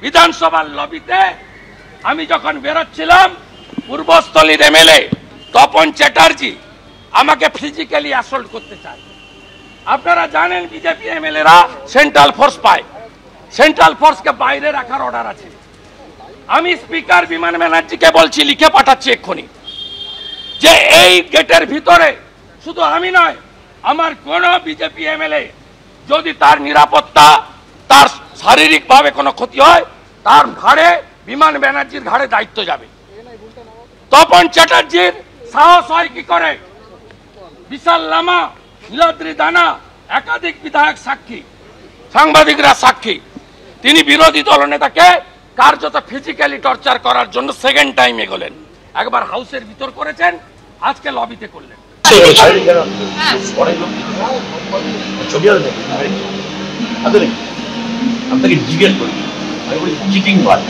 বিধানসভার লবিতে আমি যখন বেরোচ্ছিলাম, পূর্বস্থলীর এমএলএ তপন চ্যাটার্জি আমাকে ফিজিক্যালি অ্যাসল্ট করতে চায়। আপনারা জানেন বিজেপি এমএলএরা সেন্ট্রাল ফোর্স পায়, সেন্ট্রাল ফোর্সকে বাইরে রাখার অর্ডার আছে। আমি স্পিকার বিমান ব্যানার্জিকে বলছি, লিখে পাঠাচ্ছি এক্ষুনি, যে এই গেটের ভিতরে শুধু আমি নয়, আমার কোন বিজেপি এমএলএ যদি তার নিরাপত্তা, তার শারীরিকভাবে কোনো ক্ষতি হয়, তার ঘাড়ে, বিমান ব্যানার্জির ঘাড়ে দায়িত্ব যাবে। তপন চ্যাটার্জির সাহস হয় কি করে? বিশাল লামা, নীলাদ্রি দানা, একাধিক বিধায়ক সাক্ষী, সাংবাদিকরা সাক্ষী। তিনি বিরোধী দলনেতাকে কার্যত ফিজিক্যালি টর্চার করার জন্য সেকেন্ড টাইম এগোলেন। একবার হাউসের ভিতর করেছেন, আজকে লবিতে করলেন। আপনাকে জিজ্ঞেস করি, আমি বলি চিটিং বাদ,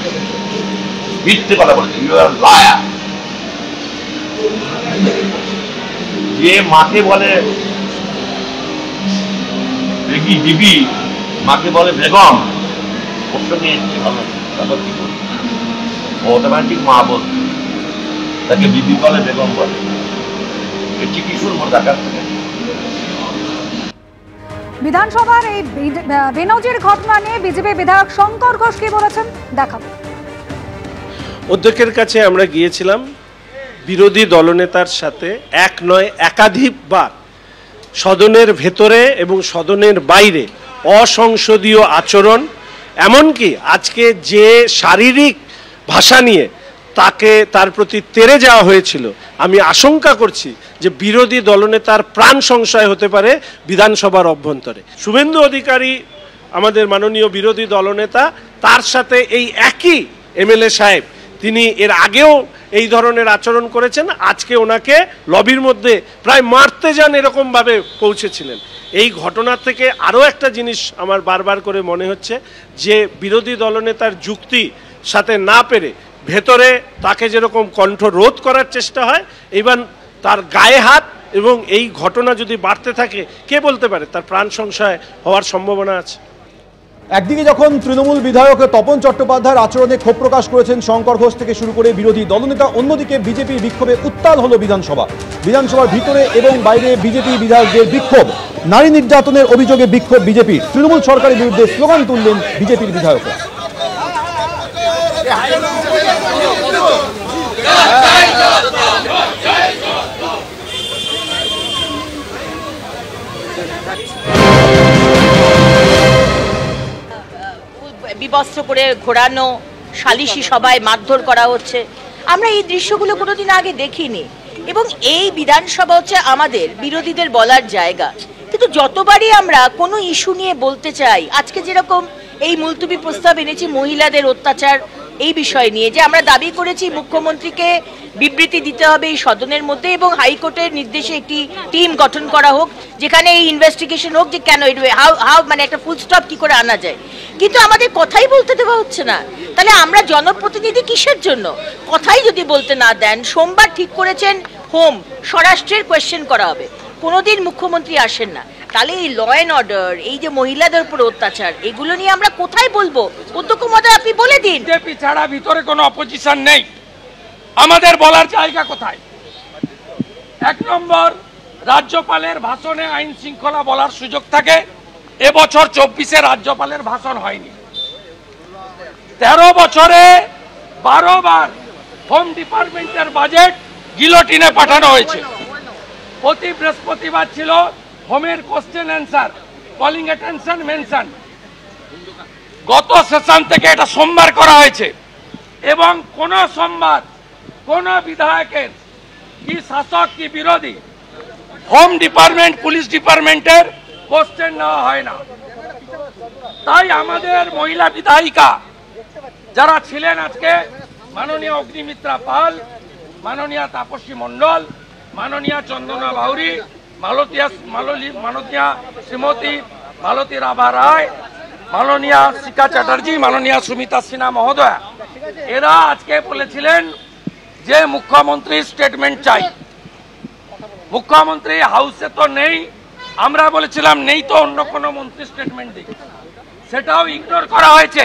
মিথ্যে কথা বলেছেন, যে মাকে বলে বেগি বিবি, মাকে বলে বেগম, ওর সঙ্গে ভালো তারপর কি করি? অটোমেটিক মা বল, তাকে বিবি বলে, বেগম বলে, এটি কি শুনবো ঢাকার থেকে? বিধানসভার এই বেনজির ঘটনা নিয়ে বিজেপি বিধায়ক শঙ্কর ঘোষ কি বলেছেন দেখাবো। অধ্যক্ষের কাছে আমরা গিয়েছিলাম বিরোধী দলনেতার সাথে এক নয় একাধিকবার সদনের ভেতরে এবং সদনের বাইরে অসংসদীয় আচরণ, এমনকি আজকে যে শারীরিক ভাষা নিয়ে তার প্রতি তেড়ে যাওয়া হয়েছিল, আমি আশঙ্কা করছি যে বিরোধী দলনেতার প্রাণ সংশয় হতে পারে বিধানসভার অভ্যন্তরে। শুভেন্দু অধিকারী আমাদের মাননীয় বিরোধী দলনেতা, তার সাথে এই একই এমএলএ সাহেব, তিনি এর আগেও এই ধরনের আচরণ করেছেন। আজকে ওনাকে লবির মধ্যে প্রায় মারতে যান এরকমভাবে পৌঁছেছিলেন। এই ঘটনা থেকে আরও একটা জিনিস আমার বারবার করে মনে হচ্ছে, যে বিরোধী দলনেতার যুক্তি সাথে না পেরে ভেতরে তাকে যেরকম কণ্ঠ রোধ করার চেষ্টা হয়, এবার তার গায়ে হাত, এবং এই ঘটনা যদি বাড়তে থাকে, কে বলতে পারে তার প্রাণ সংশয় হওয়ার সম্ভাবনা আছে। একদিকে যখন তৃণমূল বিধায়ক তপন চট্টোপাধ্যায়ের আচরণে ক্ষোভ প্রকাশ করেছেন শঙ্কর ঘোষ থেকে শুরু করে বিরোধী দলনেতা, অন্যদিকে বিজেপির বিক্ষোভে উত্তাল হলো বিধানসভার ভিতরে এবং বাইরে বিজেপি বিধায়কদের বিক্ষোভ। নারী নির্যাতনের অভিযোগে বিক্ষোভ বিজেপির, তৃণমূল সরকারের বিরুদ্ধে স্লোগান তুললেন বিজেপির বিধায়করা। বিবস্ত্র করে ঘোরানো, সালিশি সভায় মারধর করা হচ্ছে, আমরা এই দৃশ্যগুলো কোনোদিন আগে দেখিনি। এবং এই বিধানসভা হচ্ছে আমাদের বিরোধীদের বলার জায়গা, কিন্তু যতবারই আমরা কোনো ইস্যু নিয়ে বলতে চাই, আজকে যেরকম এই মুলতবি প্রস্তাব এনেছি মহিলাদের অত্যাচার এই বিষয় নিয়ে, যে আমরা দাবি করেছি মুখ্যমন্ত্রীকে বিবৃতি দিতে হবে এই সদনের মধ্যে, এবং হাইকোর্টের নির্দেশে একটি টিম গঠন করা হোক, যেখানে এই ইনভেস্টিগেশন হোক যে কেন হাউ মানে একটা ফুল স্টপ কি করে আনা যায়। কিন্তু আমাদের কথাই বলতে দেওয়া হচ্ছে না। তাহলে আমরা জনপ্রতিনিধি কিসের জন্য? কথাই যদি বলতে না দেন, সোমবার ঠিক করেছেন স্বরাষ্ট্রের কোয়েশ্চেন করা হবে, কোনোদিন মুখ্যমন্ত্রী আসেন না, তাহলে এই ল অ্যান্ড অর্ডার, এই যে মহিলাদের উপর অত্যাচার, এগুলো নিয়ে আমরা কোথায় বলবো? অধ্যক্ষ মহোদয় আপনি বলে দিন। বিজেপি ছাড়া ভিতরে কোনো অপোজিশন নেই, আমাদের বলার জায়গা কোথায়? এক নম্বর, রাজ্যপালের ভাষণে আইন শৃঙ্খলা বলার সুযোগ থাকে। এবছর 24-এ রাজ্যপালের ভাষণ হয়নি। 13 বছরে 12 বার হোম ডিপার্টমেন্টের বাজেট গিলোটিনে পাঠানো হয়েছে। প্রতি বৃহস্পতিবার ছিল হোমের question answer, calling attention mention. গত সেশন থেকে এটা সোমবার করা হয়েছে, এবং কোন সোমবার কোন বিধায়কের, কি শাসক কি বিরোধী, হোম ডিপার্টমেন্ট পুলিশ ডিপার্টমেন্টের কোশ্চেন নেওয়া হয় না। তাই আমাদের মহিলা বিধায়িকা যারা ছিলেন আজকে, মাননীয় অগ্নিমিত্রা পাল, মাননীয় তাপসী মণ্ডল, মাননীয় চন্দনা বাউরি, মাননীয় শ্রীমতী মালতী রাভা রায়, মাননীয় শিখা চ্যাটার্জি, মাননীয় সুমিতা সিনহা মহোদয়া, এরা আজকে বলেছিলেন যে মুখ্যমন্ত্রীর স্টেটমেন্ট চাই। মুখ্যমন্ত্রী হাউসে তো নেই, আমরা বলেছিলাম নেই তো অন্য কোনো মন্ত্রী স্টেটমেন্ট দিক, সেটাও ইগনোর করা হয়েছে।